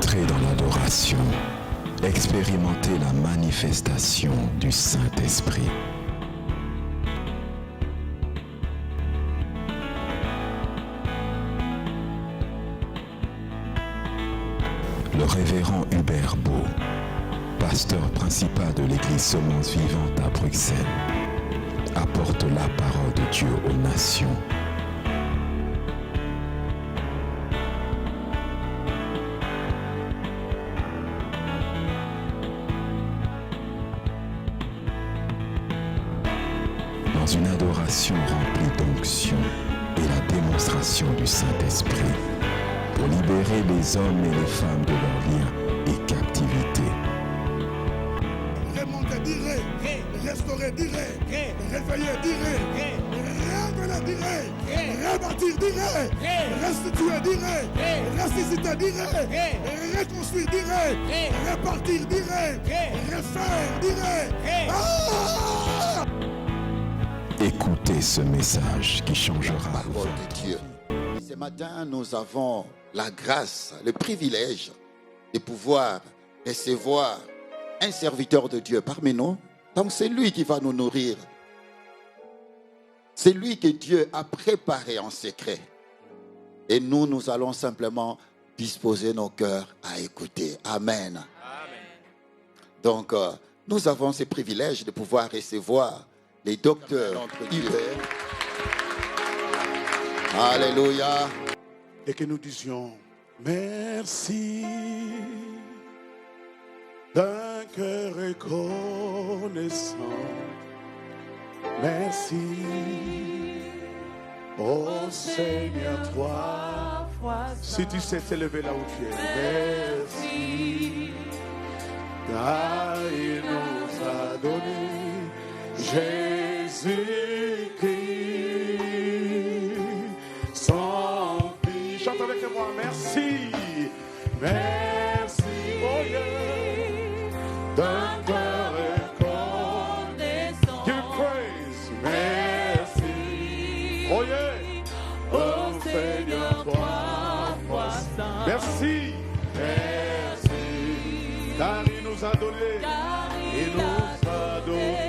Entrez dans l'adoration. Expérimentez la manifestation du Saint-Esprit. Le révérend Hubert Beau, pasteur principal de l'Église Semence Vivante à Bruxelles, apporte la parole de Dieu aux nations. Dans une adoration remplie d'onction et la démonstration du Saint-Esprit, pour libérer les hommes et les femmes de leurs liens et captivité. Remonter, dire, restaurer, dire, réveiller, dire, révéler, dire, rebâtir, dire, restituer, dire, ressusciter, dire, reconstruire, dire, repartir, dire, refaire, dire. Ah! Écoutez ce message qui changera la parole de Dieu. Ce matin, nous avons la grâce, le privilège de pouvoir recevoir un serviteur de Dieu parmi nous. Donc c'est lui qui va nous nourrir. C'est lui que Dieu a préparé en secret. Et nous allons simplement disposer nos cœurs à écouter. Amen. Amen. Donc, nous avons ce privilège de pouvoir recevoir les docteurs Hubert. Alléluia. Et que nous disions merci d'un cœur reconnaissant. Merci, oh Seigneur, toi. Si tu sais t'élever là où tu es, merci. Car il nous a donné Jésus-Christ, son Fils. Chante avec moi, merci, merci, oh yeah, d'un cœur reconnaissant. Give him praise, merci, oh yeah, oh Seigneur, toi, merci, merci, car il nous a donné, il nous a donné.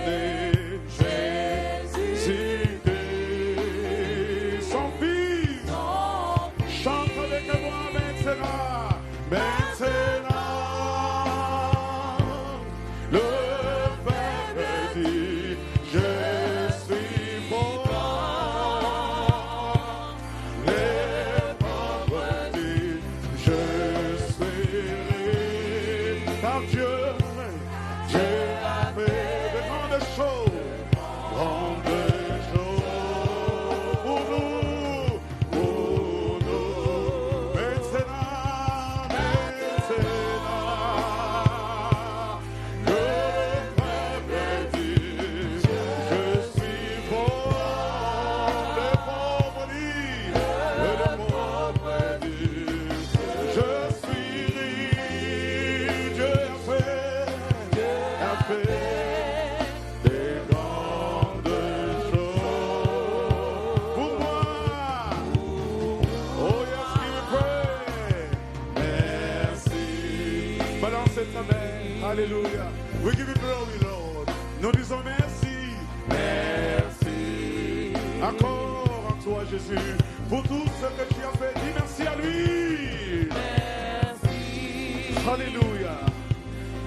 Alléluia. We give you glory, Lord. Nous disons merci. Merci. Encore à toi, Jésus, pour tout ce que tu as fait. Dis merci à lui. Merci. Alléluia.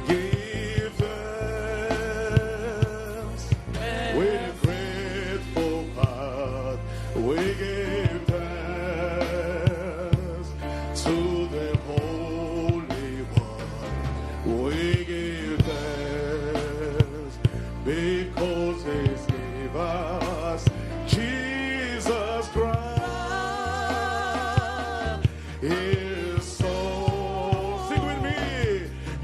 Give thanks with a grateful heart. We give thanks to the Holy One. We give thanks because He's gave us Jesus Christ, His soul. Sing with me.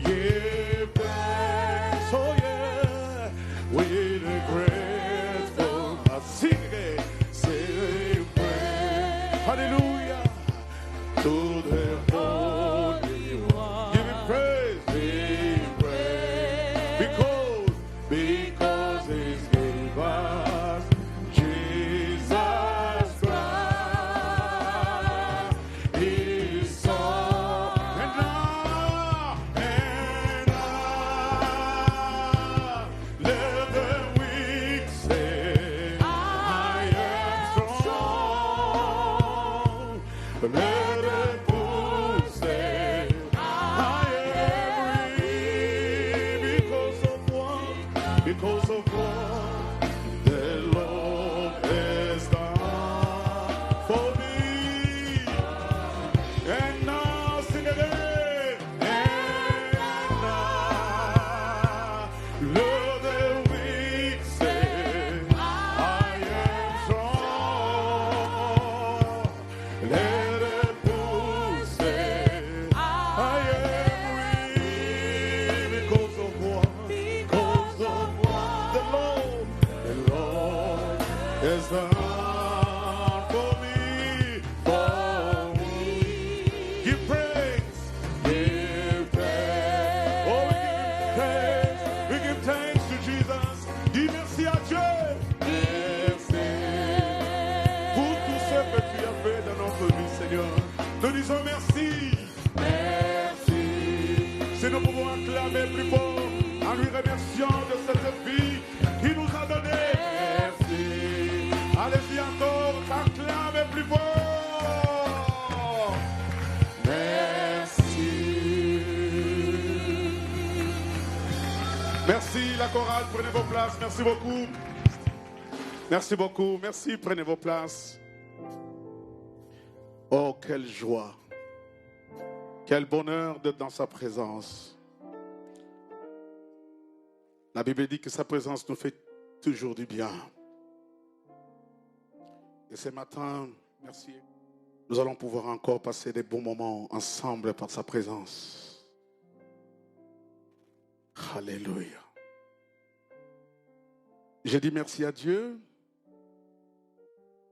Give thanks, oh yeah, with a grateful heart. Sing again. Say praise, hallelujah, to the Holy One. Give Him praise, because He's gave us Jesus Christ, His Son. And now Let it pousser. I am free because of what the Lord has done for me. And now sing again. And now let the weak say, I am strong. Let it pousser. I am free because of what? Because of what the Lord has done for me. For me. Give praise. Give praise. Oh, we give thanks to Jesus. Dis merci à Dieu. Merci. Pour tout ce que tu as fait dans notre vie, Seigneur. Nous disons merci. Merci. Si nous pouvons acclamer plus fort en lui remerciant de cette vie qu'il nous a donnée. Merci. Allez-y encore, acclamez plus fort. Merci. Merci la chorale, prenez vos places. Merci beaucoup. Merci beaucoup. Merci, prenez vos places. Oh, quelle joie. Quel bonheur d'être dans sa présence. La Bible dit que sa présence nous fait toujours du bien. Et ce matin, merci, nous allons pouvoir encore passer des bons moments ensemble par sa présence. Alléluia. J'ai dit merci à Dieu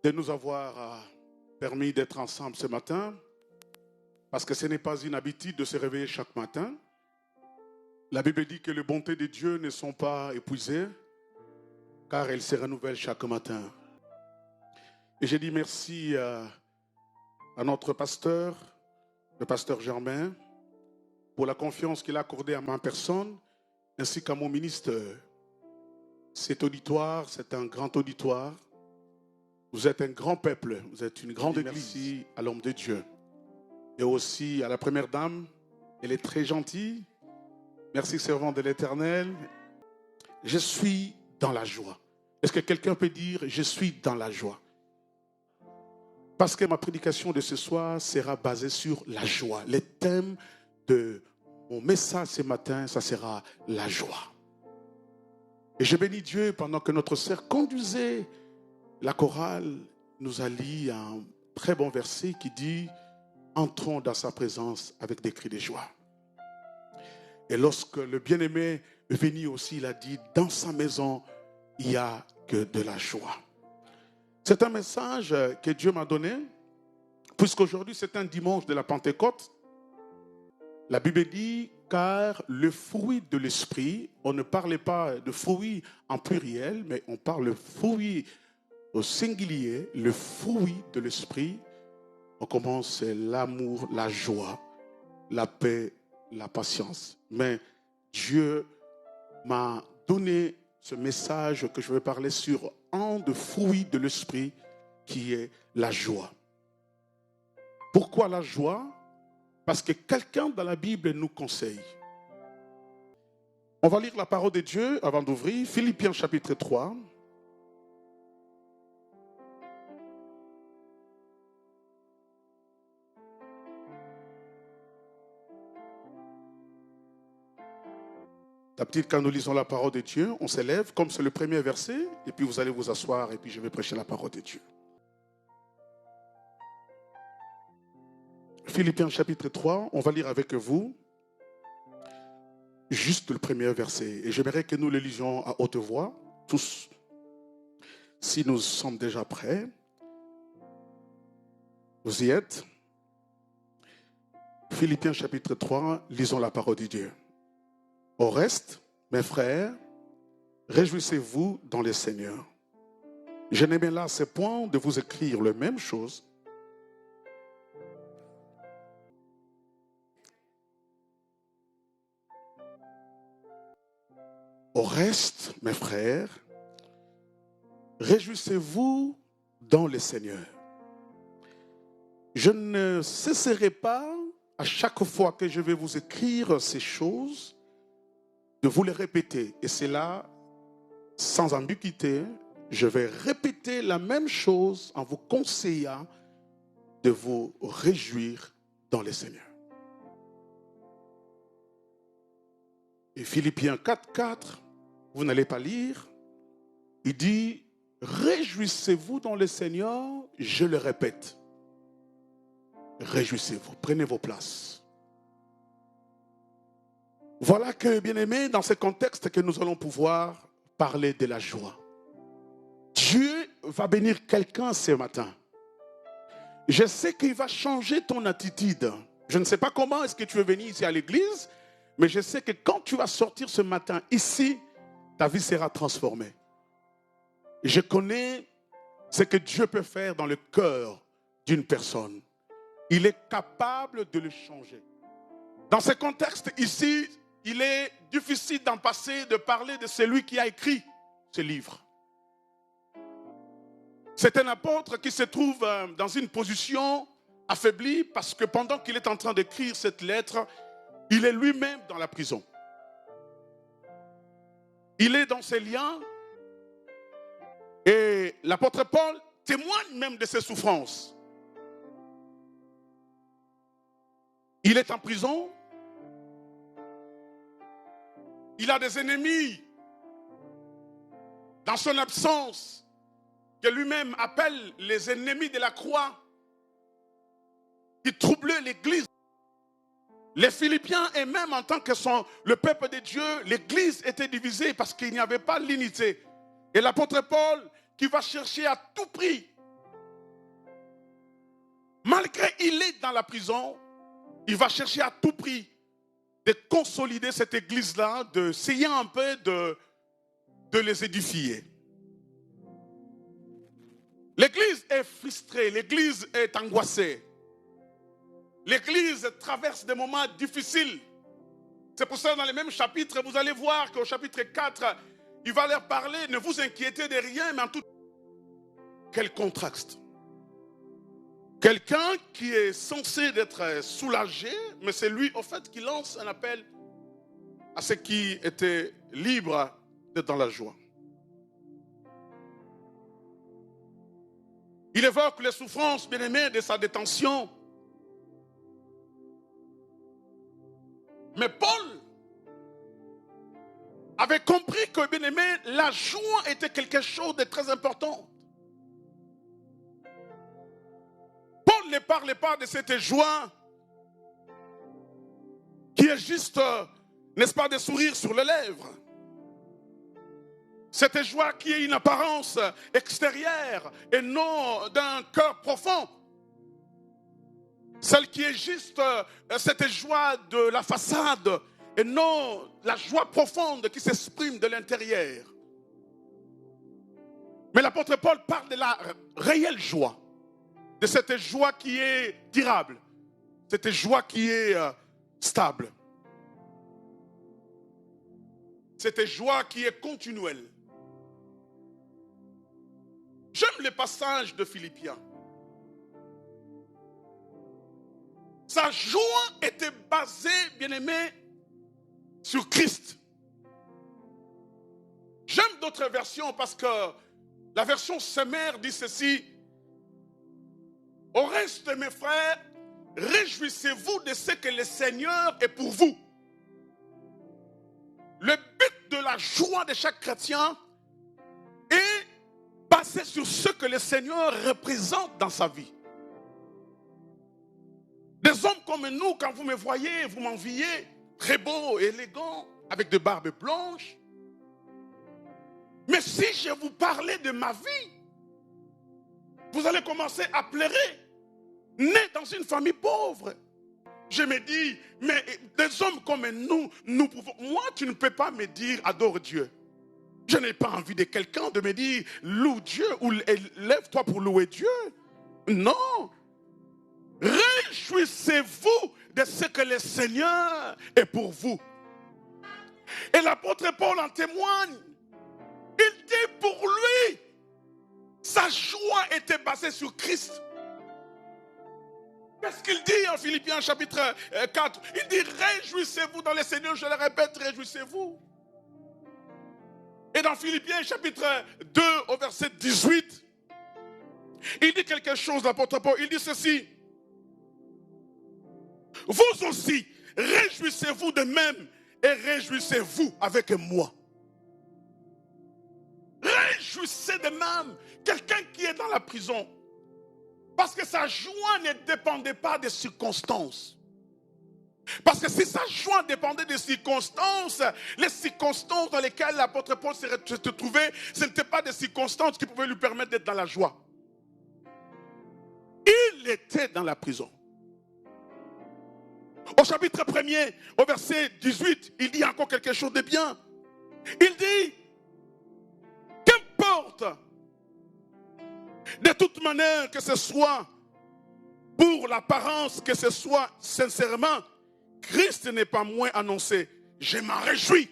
de nous avoir permis d'être ensemble ce matin, parce que ce n'est pas une habitude de se réveiller chaque matin. La Bible dit que les bontés de Dieu ne sont pas épuisées, car elles se renouvellent chaque matin. Et j'ai dit merci à notre pasteur, le pasteur Germain, pour la confiance qu'il a accordée à ma personne, ainsi qu'à mon ministère. Cet auditoire, c'est un grand auditoire. Vous êtes un grand peuple, vous êtes une grande église. Merci à l'homme de Dieu. Et aussi à la première dame, elle est très gentille. Merci, servant de l'Éternel. Je suis dans la joie. Est-ce que quelqu'un peut dire, je suis dans la joie? Parce que ma prédication de ce soir sera basée sur la joie. Le thème de mon message ce matin, ça sera la joie. Et je bénis Dieu pendant que notre sœur conduisait la chorale, nous a lu un très bon verset qui dit « Entrons dans sa présence avec des cris de joie ». Et lorsque le bien-aimé est venu aussi, il a dit « Dans sa maison, il n'y a que de la joie ». C'est un message que Dieu m'a donné, puisqu'aujourd'hui c'est un dimanche de la Pentecôte. La Bible dit, car le fruit de l'esprit, on ne parle pas de fruit en pluriel, mais on parle de fruit au singulier, le fruit de l'esprit. On commence, c'est l'amour, la joie, la paix, la patience. Mais Dieu m'a donné ce message que je vais parler sur un des fruits de l'esprit qui est la joie. Pourquoi la joie? Parce que quelqu'un dans la Bible nous conseille. On va lire la parole de Dieu avant d'ouvrir. Philippiens chapitre 3. D'habitude, quand nous lisons la parole de Dieu, on s'élève comme c'est le premier verset, et puis vous allez vous asseoir, et puis je vais prêcher la parole de Dieu. Philippiens chapitre 3, on va lire avec vous juste le premier verset. Et j'aimerais que nous le lisions à haute voix, tous, si nous sommes déjà prêts. Vous y êtes? Philippiens chapitre 3, lisons la parole de Dieu. Au reste, mes frères, réjouissez-vous dans le Seigneur. Je n'aimais là ce point de vous écrire la même chose. Au reste, mes frères, réjouissez-vous dans le Seigneur. Je ne cesserai pas, à chaque fois que je vais vous écrire ces choses, de vous les répéter. Et c'est là, sans ambiguïté, je vais répéter la même chose en vous conseillant de vous réjouir dans le Seigneur. Et Philippiens 4:4, vous n'allez pas lire, il dit, réjouissez-vous dans le Seigneur, je le répète. Réjouissez-vous, prenez vos places. Voilà que, bien-aimés, dans ce contexte que nous allons pouvoir parler de la joie. Dieu va bénir quelqu'un ce matin. Je sais qu'il va changer ton attitude. Je ne sais pas comment est-ce que tu es venu ici à l'église, mais je sais que quand tu vas sortir ce matin ici, ta vie sera transformée. Je connais ce que Dieu peut faire dans le cœur d'une personne. Il est capable de le changer. Dans ce contexte ici, il est difficile d'en passer, de parler de celui qui a écrit ce livre. C'est un apôtre qui se trouve dans une position affaiblie parce que pendant qu'il est en train d'écrire cette lettre, il est lui-même dans la prison. Il est dans ses liens et l'apôtre Paul témoigne même de ses souffrances. Il est en prison. Il a des ennemis dans son absence que lui-même appelle les ennemis de la croix qui troublaient l'église. Les Philippiens et même en tant que le peuple de Dieu, l'église était divisée parce qu'il n'y avait pas l'unité. Et l'apôtre Paul qui va chercher à tout prix, malgré qu'il est dans la prison, il va chercher à tout prix de consolider cette église-là, d'essayer un peu de les édifier. L'église est frustrée, l'église est angoissée. L'église traverse des moments difficiles. C'est pour ça que dans les mêmes chapitres, vous allez voir qu'au chapitre 4, il va leur parler, ne vous inquiétez de rien, mais en tout... Quel contraste. Quelqu'un qui est censé être soulagé, mais c'est lui, au fait, qui lance un appel à ceux qui étaient libres d'être dans la joie. Il évoque les souffrances, bien-aimées, de sa détention. Mais Paul avait compris que, bien-aimé, la joie était quelque chose de très important. Paul ne parlait pas de cette joie qui est juste, n'est-ce pas, des sourires sur les lèvres. Cette joie qui est une apparence extérieure et non d'un cœur profond. Celle qui est juste cette joie de la façade et non la joie profonde qui s'exprime de l'intérieur. Mais l'apôtre Paul parle de la réelle joie. De cette joie qui est durable, cette joie qui est stable, cette joie qui est continuelle. J'aime le passage de Philippiens. Sa joie était basée, bien-aimé, sur Christ. J'aime d'autres versions parce que la version sommaire dit ceci. Au reste, mes frères, réjouissez-vous de ce que le Seigneur est pour vous. Le but de la joie de chaque chrétien est basé sur ce que le Seigneur représente dans sa vie. Des hommes comme nous, quand vous me voyez, vous m'enviez, très beau, élégant, avec des barbes blanches. Mais si je vous parlais de ma vie, vous allez commencer à pleurer. Né dans une famille pauvre. Je me dis, mais des hommes comme nous pouvons... Moi, tu ne peux pas me dire, adore Dieu. Je n'ai pas envie de quelqu'un de me dire, loue Dieu ou lève-toi pour louer Dieu. Non. Réjouissez-vous de ce que le Seigneur est pour vous. Et l'apôtre Paul en témoigne. Il dit pour lui, sa joie était basée sur Christ. Qu'est-ce qu'il dit en Philippiens chapitre 4? Il dit réjouissez-vous dans le Seigneur, je le répète, réjouissez-vous. Et dans Philippiens chapitre 2 au verset 18, il dit quelque chose, l'apôtre Paul, il dit ceci. Vous aussi, réjouissez-vous de même et réjouissez-vous avec moi. Réjouissez de même quelqu'un qui est dans la prison. Parce que sa joie ne dépendait pas des circonstances. Parce que si sa joie dépendait des circonstances, les circonstances dans lesquelles l'apôtre Paul se trouvait, ce n'étaient pas des circonstances qui pouvaient lui permettre d'être dans la joie. Il était dans la prison. Au chapitre 1er, au verset 18, il dit encore quelque chose de bien. Il dit, qu'importe, de toute manière que ce soit pour l'apparence, que ce soit sincèrement, Christ n'est pas moins annoncé. Je m'en réjouis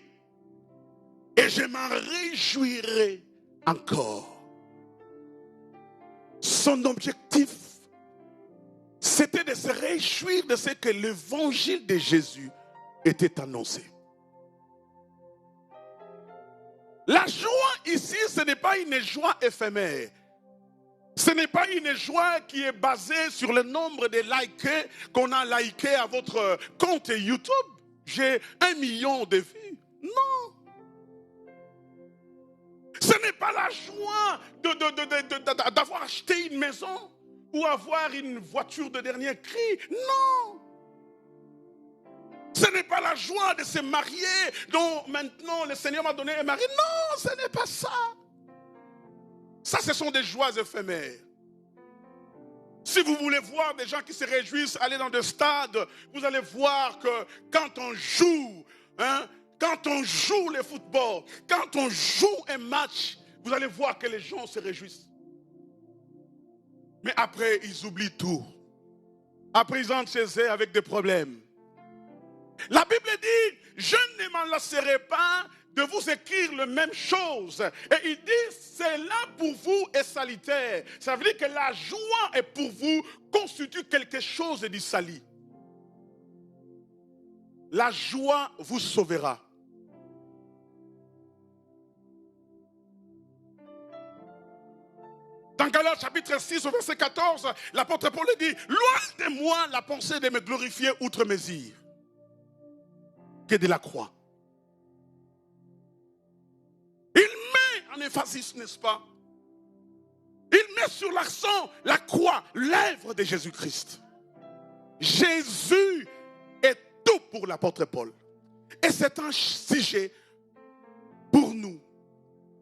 et je m'en réjouirai encore. Son objectif, c'était de se réjouir de ce que l'évangile de Jésus était annoncé. La joie ici, ce n'est pas une joie éphémère. Ce n'est pas une joie qui est basée sur le nombre de likes qu'on a likés à votre compte YouTube. J'ai 1 million de vues. Non. Ce n'est pas la joie d'avoir acheté une maison ou avoir une voiture de dernier cri. Non. Ce n'est pas la joie de se marier dont maintenant le Seigneur m'a donné un mari. Non, ce n'est pas ça. Ça, ce sont des joies éphémères. Si vous voulez voir des gens qui se réjouissent, aller dans des stades, vous allez voir que quand on joue, quand on joue le football, quand on joue un match, vous allez voir que les gens se réjouissent. Mais après, ils oublient tout. Après, ils entrent chez eux avec des problèmes. La Bible dit, je ne m'en lasserai pas de vous écrire la même chose. Et il dit, c'est là pour vous est salutaire. Ça veut dire que la joie est pour vous constitue quelque chose de sali. La joie vous sauvera. Dans Galates chapitre 6 au verset 14, l'apôtre Paul dit, loin de moi la pensée de me glorifier outre mesure que de la croix. Il met en emphasis, n'est-ce pas? Il met sur l'accent la croix, l'œuvre de Jésus-Christ. Jésus est tout pour l'apôtre Paul. Et c'est un sujet pour nous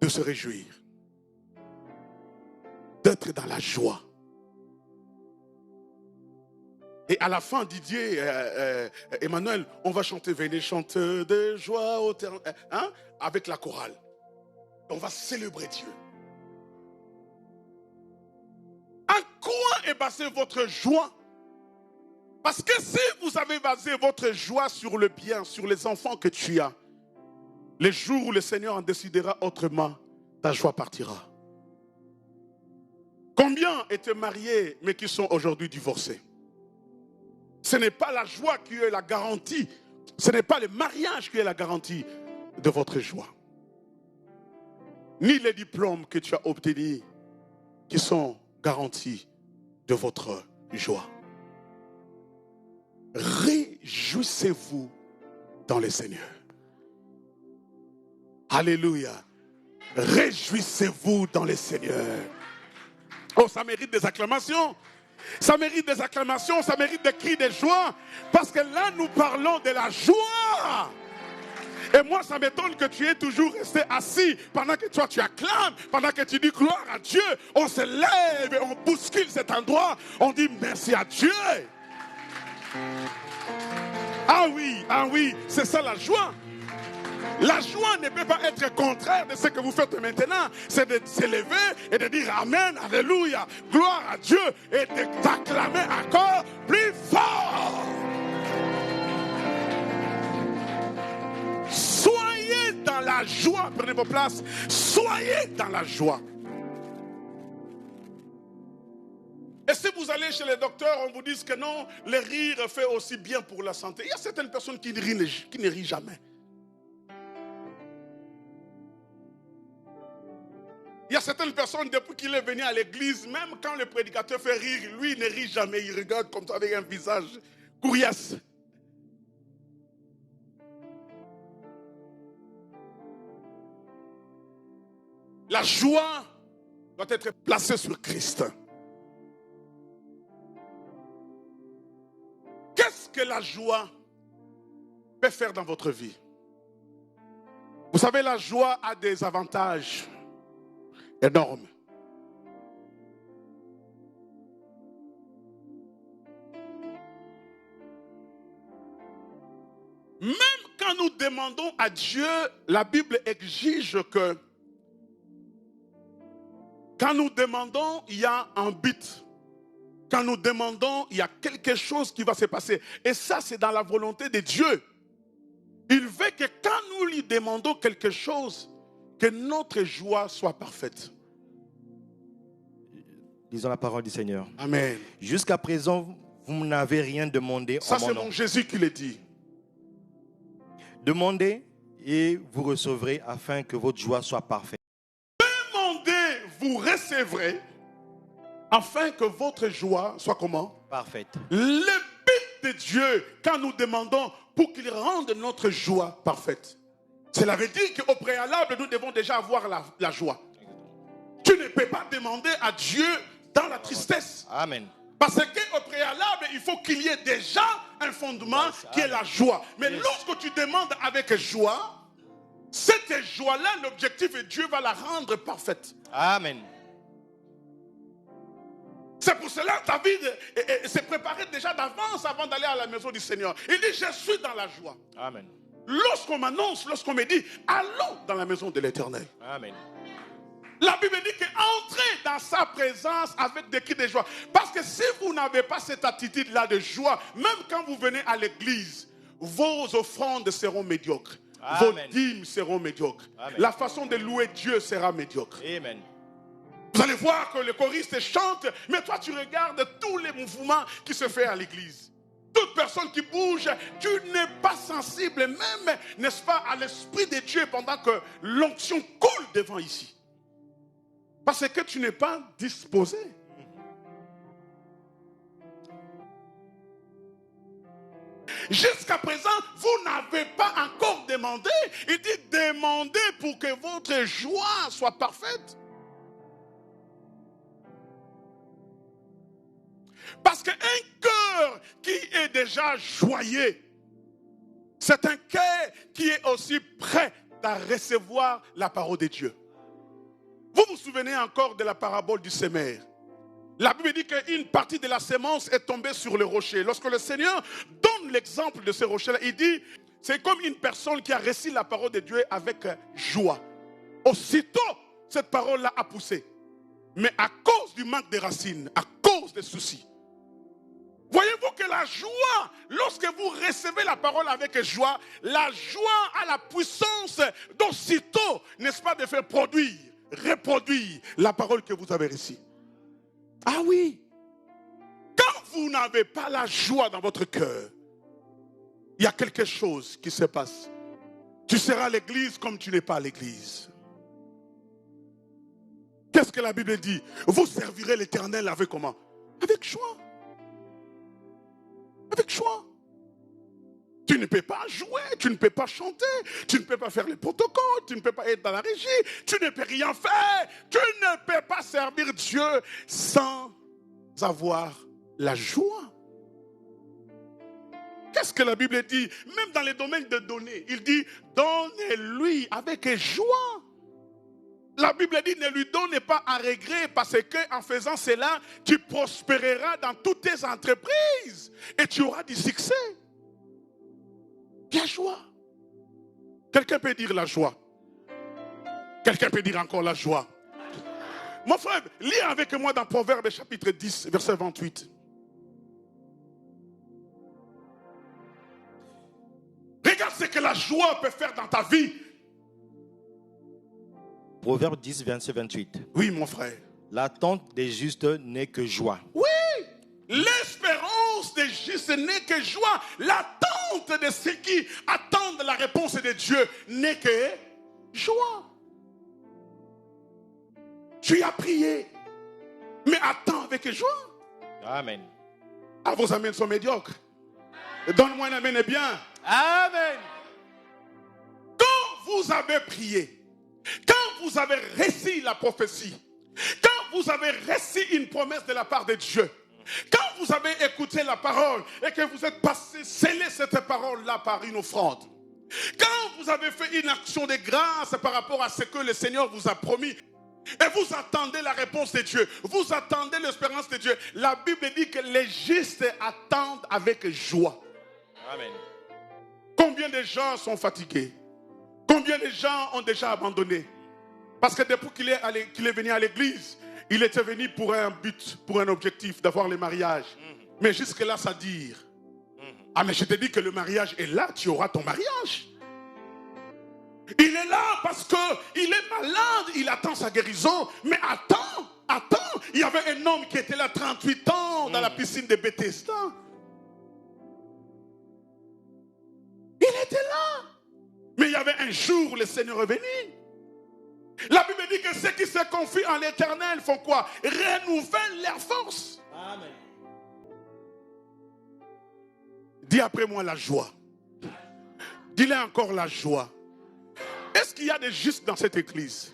de se réjouir, d'être dans la joie. Et à la fin, Didier, Emmanuel, on va chanter « Venez chanter de joie au terme, avec la chorale. On va célébrer Dieu. En quoi est basée votre joie? Parce que si vous avez basé votre joie sur le bien, sur les enfants que tu as, les jours où le Seigneur en décidera autrement, ta joie partira. Combien étaient mariés mais qui sont aujourd'hui divorcés? Ce n'est pas la joie qui est la garantie. Ce n'est pas le mariage qui est la garantie de votre joie. Ni les diplômes que tu as obtenus qui sont garantis de votre joie. Réjouissez-vous dans le Seigneur. Alléluia. Réjouissez-vous dans le Seigneur. Oh, ça mérite des acclamations. Ça mérite des acclamations, ça mérite des cris de joie. Parce que là, nous parlons de la joie. Et moi, ça m'étonne que tu aies toujours resté assis pendant que toi, tu acclames, pendant que tu dis gloire à Dieu. On se lève et on bouscule cet endroit. On dit merci à Dieu. Ah oui, c'est ça la joie. La joie ne peut pas être contraire de ce que vous faites maintenant. C'est de s'élever et de dire Amen, Alléluia, gloire à Dieu et de t'acclamer encore plus fort. Soyez dans la joie, prenez vos places, soyez dans la joie. Et si vous allez chez les docteurs, on vous dit que non, le rire fait aussi bien pour la santé. Il y a certaines personnes qui ne rient jamais. Il y a certaines personnes, depuis qu'il est venu à l'église, même quand le prédicateur fait rire, lui, il ne rit jamais. Il regarde comme ça avec un visage courriasse. La joie doit être placée sur Christ. Qu'est-ce que la joie peut faire dans votre vie? Vous savez, la joie a des avantages énormes. Même quand nous demandons à Dieu, la Bible exige que quand nous demandons, il y a un but. Quand nous demandons, il y a quelque chose qui va se passer. Et ça, c'est dans la volonté de Dieu. Il veut que quand nous lui demandons quelque chose, que notre joie soit parfaite. Lisons la parole du Seigneur. Amen. Jusqu'à présent, vous n'avez rien demandé Ça, en mon c'est nom. mon Jésus qui le dit. Demandez et vous recevrez afin que votre joie soit parfaite. Demandez, vous recevrez, afin que votre joie soit comment? Parfaite. Le but de Dieu, quand nous demandons pour qu'il rende notre joie parfaite. Cela veut dire qu'au préalable, nous devons déjà avoir la joie. Tu ne peux pas demander à Dieu dans la tristesse. Amen. Parce qu'au préalable, il faut qu'il y ait déjà un fondement qui est la joie. Mais lorsque tu demandes avec joie, cette joie-là, l'objectif est Dieu va la rendre parfaite. Amen. C'est pour cela que David s'est préparé déjà d'avance avant d'aller à la maison du Seigneur. Il dit, je suis dans la joie. Amen. Lorsqu'on m'annonce, lorsqu'on me dit, allons dans la maison de l'Éternel. Amen. La Bible dit qu'entrez dans sa présence avec des cris de joie. Parce que si vous n'avez pas cette attitude-là de joie, même quand vous venez à l'église, vos offrandes seront médiocres. Amen. Vos dîmes seront médiocres. Amen. La façon de louer Dieu sera médiocre. Amen. Vous allez voir que le choriste chante, mais toi tu regardes tous les mouvements qui se font à l'église. Toute personne qui bouge, tu n'es pas sensible même, n'est-ce pas, à l'Esprit de Dieu pendant que l'onction coule devant ici. Parce que tu n'es pas disposé. Jusqu'à présent, vous n'avez pas encore demandé. Il dit demandez pour que votre joie soit parfaite. Parce qu'un cœur qui est déjà joyeux, c'est un cœur qui est aussi prêt à recevoir la parole de Dieu. Vous vous souvenez encore de la parabole du semeur? La Bible dit qu'une partie de la sémence est tombée sur le rocher. Lorsque le Seigneur donne l'exemple de ce rocher-là, il dit, c'est comme une personne qui a reçu la parole de Dieu avec joie. Aussitôt, cette parole-là a poussé. Mais à cause du manque de racines, à cause des soucis. Voyez-vous que la joie, lorsque vous recevez la parole avec joie, la joie a la puissance d'aussitôt, n'est-ce pas, de faire produire, reproduire la parole que vous avez reçue. Ah oui. Quand vous n'avez pas la joie dans votre cœur, il y a quelque chose qui se passe. Tu seras à l'église comme tu n'es pas à l'église. Qu'est-ce que la Bible dit? Vous servirez l'Éternel avec comment? Avec joie. Avec joie. Tu ne peux pas jouer, tu ne peux pas chanter, tu ne peux pas faire les protocoles, tu ne peux pas être dans la régie, tu ne peux rien faire, tu ne peux pas servir Dieu sans avoir la joie. Qu'est-ce que la Bible dit? Même dans les domaines de donner, il dit donnez-lui avec joie. La Bible dit ne lui donne pas à regret parce qu'en faisant cela, tu prospéreras dans toutes tes entreprises et tu auras du succès. La joie. Quelqu'un peut dire la joie. Quelqu'un peut dire encore la joie. Mon frère, lis avec moi dans Proverbes chapitre 10, verset 28. Regarde ce que la joie peut faire dans ta vie. Proverbe 10, verset 28. Oui, mon frère. L'attente des justes n'est que joie. Oui, L'espérance des justes n'est que joie. L'attente de ceux qui attendent la réponse de Dieu n'est que joie. Tu as prié, mais attends avec joie. Amen. Ah, vos amens sont médiocres. Donne-moi un amen et bien. Amen. Quand vous avez prié, quand vous avez reçu la prophétie, quand vous avez reçu une promesse de la part de Dieu, quand vous avez écouté la parole et que vous êtes passé sceller cette parole-là par une offrande, quand vous avez fait une action de grâce par rapport à ce que le Seigneur vous a promis, et vous attendez la réponse de Dieu, vous attendez l'espérance de Dieu, la Bible dit que les justes attendent avec joie. Amen. Combien de gens sont fatigués? Combien de gens ont déjà abandonné? Parce que depuis qu'il est venu à l'église, il était venu pour un but, pour un objectif, d'avoir le mariage. Mais jusque-là, ça dire. Ah, mais je te dis que le mariage est là, tu auras ton mariage. Il est là parce qu'il est malade, il attend sa guérison. Mais attends, il y avait un homme qui était là 38 ans dans la piscine de Bethesda. Il était là. Mais il y avait un jour où le Seigneur est venu. La Bible dit que ceux qui se confient en l'Éternel font quoi? Renouvellent leur force. Amen. Dis après moi la joie. Dis-le encore la joie. Est-ce qu'il y a des justes dans cette église?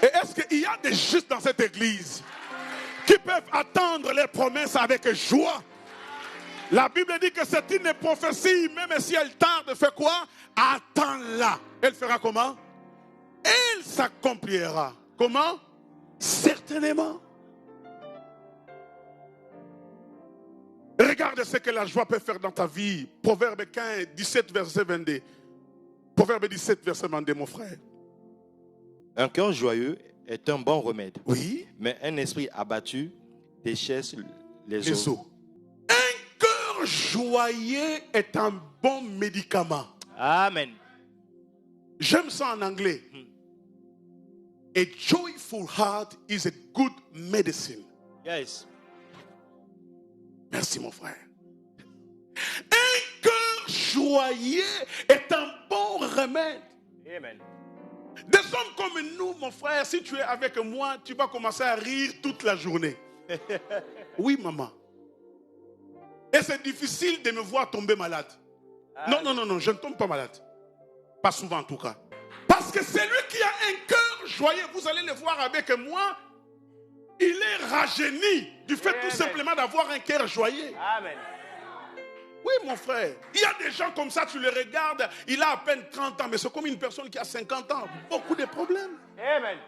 Et est-ce qu'il y a des justes dans cette église qui peuvent attendre les promesses avec joie? La Bible dit que c'est une prophétie, même si elle tarde, fait quoi? Attends-la. Elle fera comment? Elle s'accomplira. Comment? Certainement. Regarde ce que la joie peut faire dans ta vie. Proverbe 15, 17, verset 22. Proverbe 17, verset 22, mon frère. Un cœur joyeux est un bon remède. Oui. Mais un esprit abattu déchaisse les os. Un cœur joyeux est un bon médicament. Amen. J'aime ça en anglais. A joyful heart is a good medicine. Yes. Merci mon frère. Un cœur joyeux est un bon remède. Amen. Des hommes comme nous, mon frère, si tu es avec moi, tu vas commencer à rire toute la journée. Oui, maman. Et c'est difficile de me voir tomber malade. Non, je ne tombe pas malade. Pas souvent en tout cas. Parce que celui qui a un cœur joyeux, vous allez le voir avec moi, il est rajeuni du fait tout simplement d'avoir un cœur joyeux. Amen. Oui, mon frère. Il y a des gens comme ça, tu les regardes, il a à peine 30 ans, mais c'est comme une personne qui a 50 ans. Beaucoup de problèmes. Amen.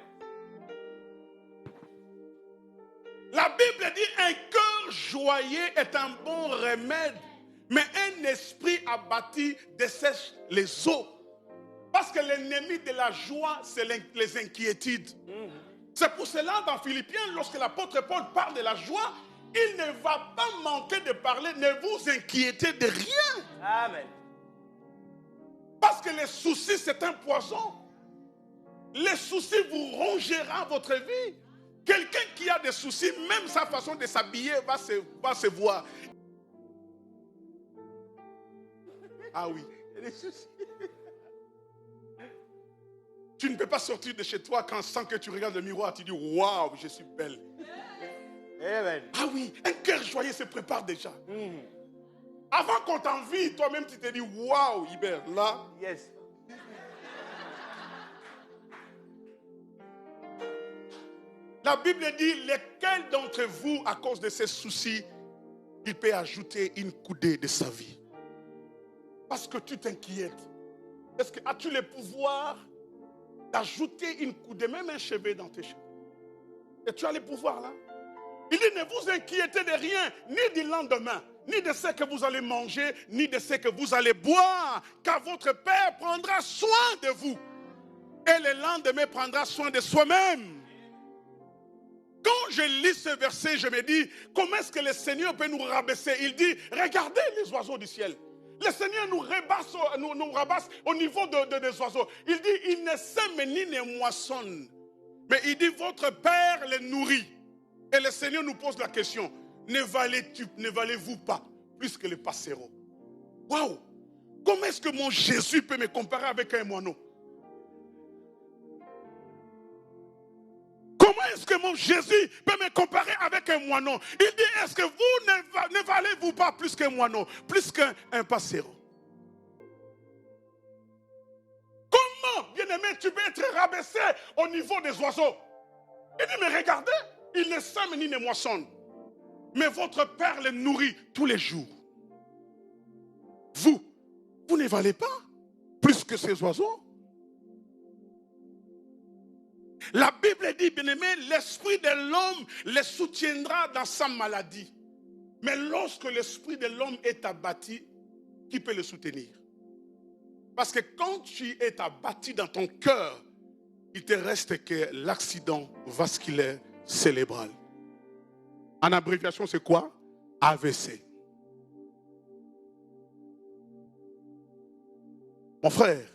La Bible dit un cœur joyeux est un bon remède, mais un esprit abattu dessèche les os. Parce que l'ennemi de la joie, c'est les inquiétudes. C'est pour cela, dans Philippiens, lorsque l'apôtre Paul parle de la joie, il ne va pas manquer de parler, ne vous inquiétez de rien. Amen. Parce que les soucis, c'est un poison. Les soucis vous rongera votre vie. Quelqu'un qui a des soucis, même sa façon de s'habiller va se voir. Ah oui, les soucis. Tu ne peux pas sortir de chez toi sans que tu regardes le miroir, tu dis waouh, je suis belle. Amen. Ah oui, un cœur joyeux se prépare déjà. Avant qu'on t'envie, toi-même tu te dis waouh, Hubert, là. Yes. La Bible dit lequel d'entre vous, à cause de ses soucis, il peut ajouter une coudée de sa vie. Parce que tu t'inquiètes. Est-ce que as-tu le pouvoir d'ajouter une coudée, même un cheveu dans tes cheveux? Et tu as le pouvoir là. Il dit ne vous inquiétez de rien, ni du lendemain, ni de ce que vous allez manger, ni de ce que vous allez boire, car votre Père prendra soin de vous. Et le lendemain prendra soin de soi-même. Quand je lis ce verset, je me dis, comment est-ce que le Seigneur peut nous rabaisser? Il dit, regardez les oiseaux du ciel. Le Seigneur nous rabaisse au niveau des oiseaux. Il dit, il ne sème ni ne moissonne. Mais il dit, votre Père les nourrit. Et le Seigneur nous pose la question, ne valez-vous pas plus que les passereaux? Waouh! Comment est-ce que mon Jésus peut me comparer avec un moineau? Comment est-ce que mon Jésus peut me comparer avec un moineau? Il dit, est-ce que vous ne valez-vous pas plus qu'un moineau, plus qu'un passereau? Comment, bien-aimé, tu peux être rabaissé au niveau des oiseaux? Il dit, mais regardez, ils ne sèment ni ne moissonnent, mais votre Père les nourrit tous les jours. Vous ne valez pas plus que ces oiseaux? La Bible dit, bien-aimé, l'esprit de l'homme les soutiendra dans sa maladie. Mais lorsque l'esprit de l'homme est abattu, qui peut le soutenir? Parce que quand tu es abattu dans ton cœur, il te reste que l'accident vasculaire cérébral. En abréviation, c'est quoi? AVC. Mon frère,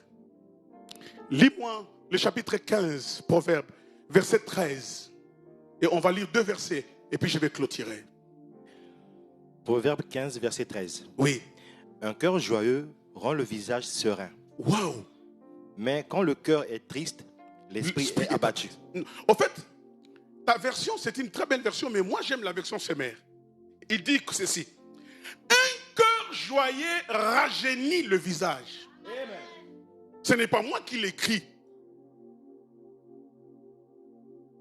lis-moi le chapitre 15, Proverbe, verset 13. Et on va lire 2 versets, et puis je vais clôturer. Proverbe 15, verset 13. Oui. Un cœur joyeux rend le visage serein. Waouh! Mais quand le cœur est triste, l'esprit est abattu. En fait, ta version, c'est une très belle version, mais moi j'aime la version Semer. Il dit que ceci. Un cœur joyeux rajeunit le visage. Amen. Ce n'est pas moi qui l'écris.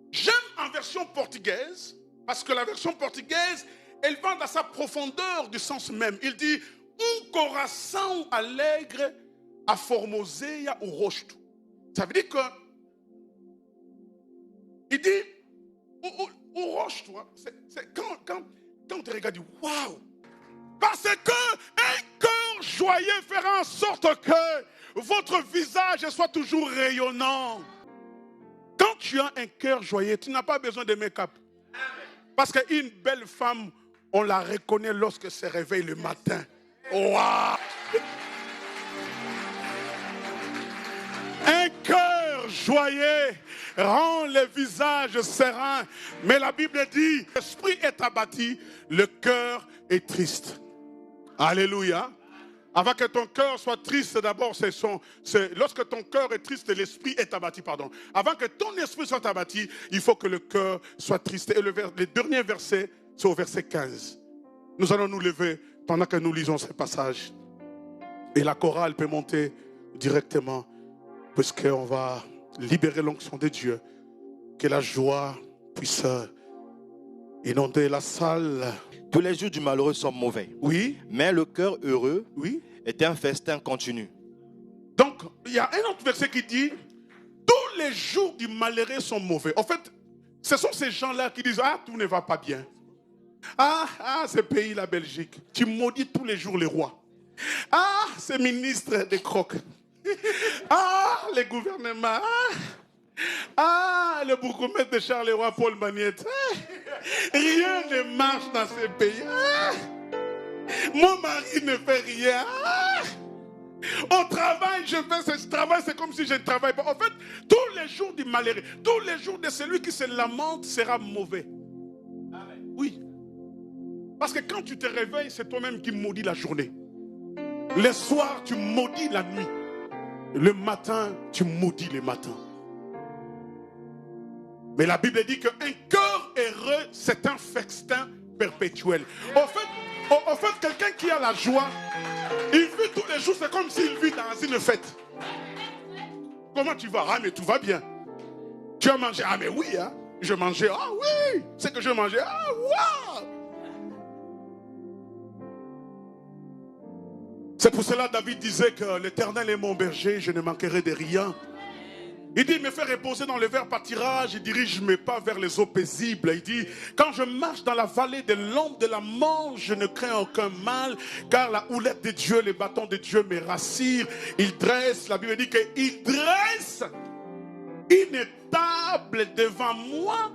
J'aime en version portugaise, parce que la version portugaise, elle va dans sa profondeur du sens même. Il dit, un coração alegre a formoseia o rosto. Ça veut dire que, il dit, au rosto, c'est quand tu regardes, waouh! Parce que un cœur joyeux fera en sorte que votre visage soit toujours rayonnant. Quand tu as un cœur joyeux, tu n'as pas besoin de make-up. Parce qu'une belle femme, on la reconnaît lorsqu'elle se réveille le matin. Wow! Un cœur joyeux rend le visage serein. Mais la Bible dit, l'esprit est abattu, le cœur est triste. Alléluia. Avant que ton cœur soit triste, d'abord, lorsque ton cœur est triste, l'esprit est abattu, pardon. Avant que ton esprit soit abattu, il faut que le cœur soit triste. Et le dernier verset, c'est au verset 15. Nous allons nous lever pendant que nous lisons ce passage. Et la chorale peut monter directement, puisqu'on va libérer l'onction de Dieu. Que la joie puisse inonder la salle. Tous les jours du malheureux sont mauvais. Oui. Mais le cœur heureux, oui, est un festin continu. Donc, il y a un autre verset qui dit, tous les jours du malheureux sont mauvais. En fait, ce sont ces gens-là qui disent, ah, tout ne va pas bien. Ah, ce pays, la Belgique, tu maudis tous les jours les rois. Ah, ces ministres des crocs. Ah, les gouvernements. Ah, le bourgmestre de Charleroi, Paul Magnette. Rien ne marche dans ce pays. Mon mari ne fait rien. Au travail, je fais ce travail, c'est comme si je ne travaille pas. En fait, tous les jours du malheureux, tous les jours de celui qui se lamente sera mauvais. Oui. Parce que quand tu te réveilles, c'est toi-même qui maudis la journée. Le soir, tu maudis la nuit. Le matin, tu maudis le matin. Mais la Bible dit qu'un cœur heureux, c'est un festin perpétuel. En fait, quelqu'un qui a la joie, il vit tous les jours, c'est comme s'il vit dans une fête. Comment tu vas? Ah, mais tout va bien. Tu as mangé? Ah, mais oui, hein. Je mangeais. Ah, oui. C'est que je mangeais. Ah, waouh. C'est pour cela que David disait que l'Éternel est mon berger, je ne manquerai de rien. Il dit, il me fait reposer dans le vert pâturage, il dirige mes pas vers les eaux paisibles. Il dit, quand je marche dans la vallée de l'ombre de la mort, je ne crains aucun mal, car la houlette de Dieu, les bâtons de Dieu me rassurent. Il dresse, la Bible dit qu'il dresse une table devant moi,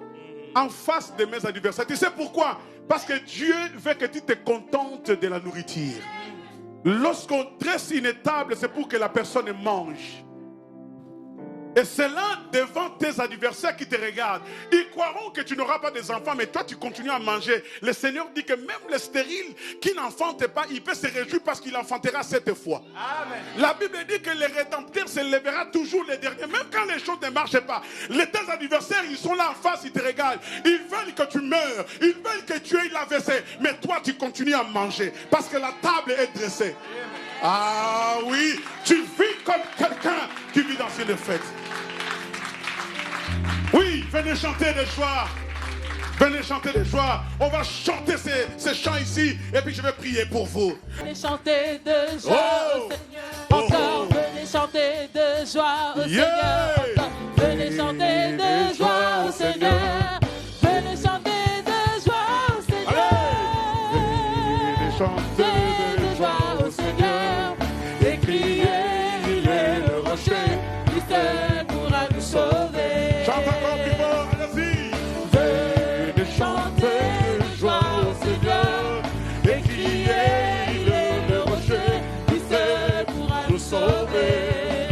en face de mes adversaires. Tu sais pourquoi? Parce que Dieu veut que tu te contentes de la nourriture. Lorsqu'on dresse une table, c'est pour que la personne mange. Et c'est là devant tes adversaires qui te regardent. Ils croiront que tu n'auras pas des enfants, mais toi tu continues à manger. Le Seigneur dit que même les stériles qui n'enfantent pas, il peut se réjouir parce qu'il enfantera 7 fois. Amen. La Bible dit que les rédempteurs se lèvera toujours les derniers, même quand les choses ne marchent pas. Tes adversaires, ils sont là en face, ils te regardent. Ils veulent que tu meurs, ils veulent que tu aies la vaisselle. Mais toi tu continues à manger parce que la table est dressée. Ah oui, tu vis comme quelqu'un qui vit dans une fête. Oui, venez chanter des joies. Venez chanter des joies. On va chanter ces chants ici. Et puis je vais prier pour vous. Venez chanter de joie au Seigneur. Encore, venez chanter de joie au Seigneur. Encore, venez chanter de joie au Seigneur. Venez chanter de joie au Seigneur. Venez chanter de joie au Seigneur. Et crier, il est le rocher qui seul pourra nous sauver. Chante encore plus fort, allez-y. Venez chanter de joie au Seigneur. Et crier, il est le rocher qui seul pourra nous sauver.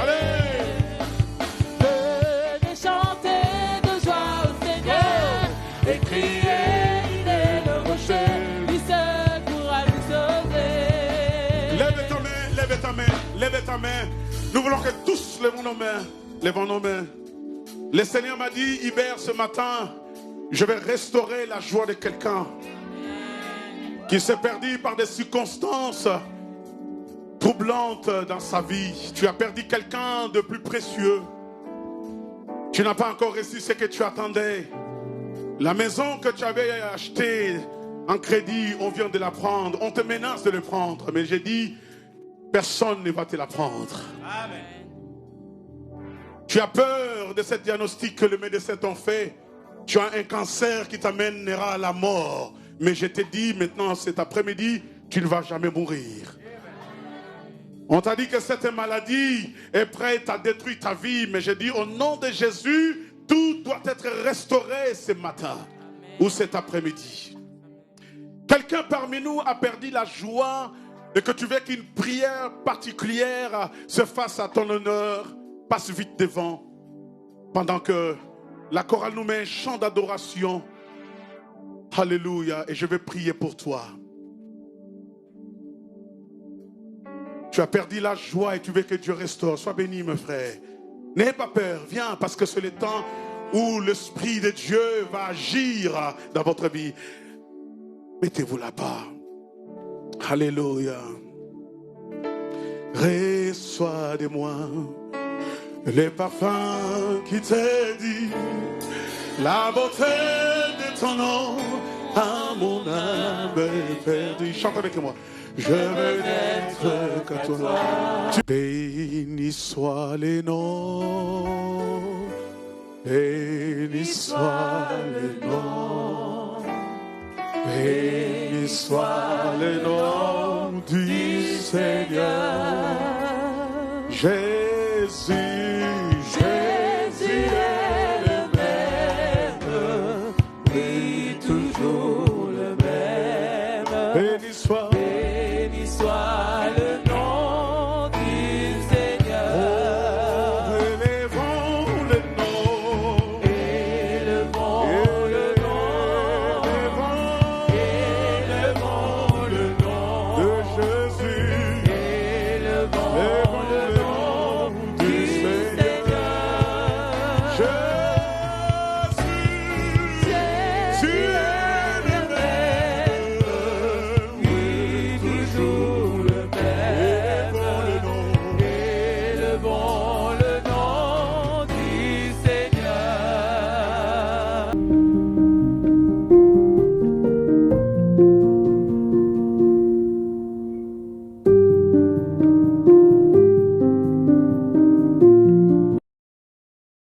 Allez. Venez chanter de joie au Seigneur. Et crier, il est le rocher qui seul pourra nous sauver. Lève ta main, lève ta main, lève ta main. Nous voulons que tous lèvons nos mains. Lèvons nos mains. Le Seigneur m'a dit, Hubert, ce matin, je vais restaurer la joie de quelqu'un qui s'est perdu par des circonstances troublantes dans sa vie. Tu as perdu quelqu'un de plus précieux. Tu n'as pas encore reçu ce que tu attendais. La maison que tu avais achetée en crédit, on vient de la prendre. On te menace de le prendre. Mais j'ai dit, personne ne va te la prendre. Amen. Tu as peur de ce diagnostic que le médecin t'a fait. Tu as un cancer qui t'amènera à la mort. Mais je te dis maintenant, cet après-midi, tu ne vas jamais mourir. On t'a dit que cette maladie est prête à détruire ta vie. Mais je dis, au nom de Jésus, tout doit être restauré ce matin ou cet après-midi. Quelqu'un parmi nous a perdu la joie et que tu veux qu'une prière particulière se fasse à ton honneur. Passe vite devant pendant que la chorale nous met un chant d'adoration. Alléluia. Et je vais prier pour toi. Tu as perdu la joie et tu veux que Dieu restaure. Sois béni, mon frère. N'aie pas peur. Viens, parce que c'est le temps où l'Esprit de Dieu va agir dans votre vie. Mettez-vous là-bas. Alléluia. Reçois de moi les parfums qui te disent la beauté de ton nom à mon âme perdue. Chante avec moi. Je veux n'être que toi. Béni soit les noms, béni soit les noms, béni soit le nom du Seigneur.